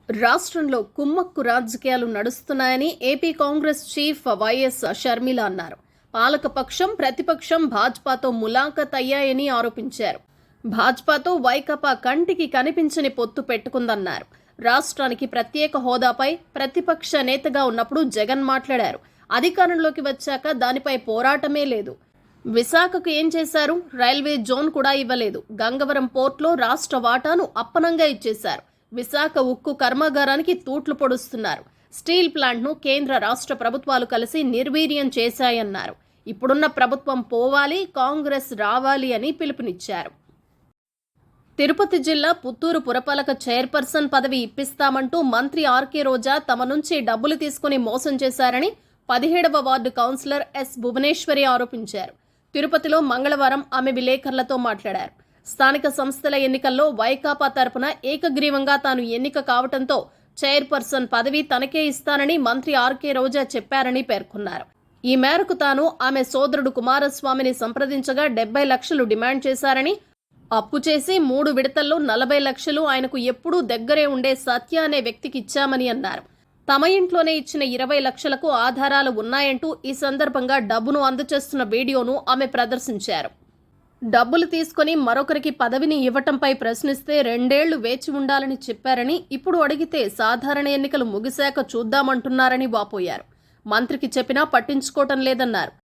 రాష్ట్రంలో కుమ్మక్కు రాజకీయాలు నడుస్తున్నాయని ఏపీ కాంగ్రెస్ చీఫ్ వైఎస్ షర్మిల అన్నారు. పాలకపక్షం, ప్రతిపక్షం భాజపాతో ములాఖత్ అయ్యాయని ఆరోపించారు. భాజపాతో వైకాపా కంటికి కనిపించని పొత్తు పెట్టుకుందన్నారు. రాష్ట్రానికి ప్రత్యేక హోదాపై ప్రతిపక్ష నేతగా ఉన్నప్పుడు జగన్ మాట్లాడారు. అధికారంలోకి వచ్చాక దానిపై పోరాటమే లేదు. విశాఖకు ఏం చేశారు? రైల్వే జోన్ కూడా ఇవ్వలేదు. గంగవరం పోర్టులో రాష్ట్ర వాటాను అప్పనంగా ఇచ్చేశారు. విశాఖ ఉక్కు కర్మాగారానికి తూట్లు పొడుస్తున్నారు. స్టీల్ ప్లాంట్ను కేంద్ర రాష్ట్ర ప్రభుత్వాలు కలిసి నిర్వీర్యం చేశాయన్నారు. ఇప్పుడున్న ప్రభుత్వం పోవాలి, కాంగ్రెస్ రావాలి అని పిలుపునిచ్చారు. తిరుపతి జిల్లా పుత్తూరు పురపాలక చైర్పర్సన్ పదవి ఇప్పిస్తామంటూ మంత్రి ఆర్కే రోజా తమ నుంచి డబ్బులు తీసుకుని మోసం చేశారని 17వ వార్డు కౌన్సిలర్ ఎస్ భువనేశ్వరి ఆరోపించారు. తిరుపతిలో మంగళవారం ఆమె విలేకరులతో మాట్లాడారు. స్థానిక సంస్థల ఎన్నికల్లో వైకాపా తరపున ఏకగ్రీవంగా తాను ఎన్నిక కావడంతో చైర్పర్సన్ పదవి తనకే ఇస్తానని మంత్రి ఆర్కే రోజా చెప్పారని పేర్కొన్నారు. ఈ మేరకు తాను ఆమె సోదరుడు కుమారస్వామిని సంప్రదించగా 70 లక్షలు డిమాండ్ చేశారని, అప్పు చేసి 3 విడతల్లో 40 లక్షలు ఆయనకు ఎప్పుడూ దగ్గరే ఉండే సత్య అనే వ్యక్తికి ఇచ్చామని అన్నారు. తమ ఇంట్లోనే ఇచ్చిన 20 లక్షలకు ఆధారాలు ఉన్నాయంటూ ఈ సందర్భంగా డబ్బును అందజేస్తున్న వీడియోను ఆమె ప్రదర్శించారు. డబ్బులు తీసుకుని మరొకరికి పదవిని ఇవ్వటంపై ప్రశ్నిస్తే 2 ఏళ్లు వేచి ఉండాలని చెప్పారని, ఇప్పుడు అడిగితే సాధారణ ఎన్నికలు ముగిశాక చూద్దామంటున్నారని వాపోయారు. మంత్రికి చెప్పినా పట్టించుకోవటం లేదన్నారు.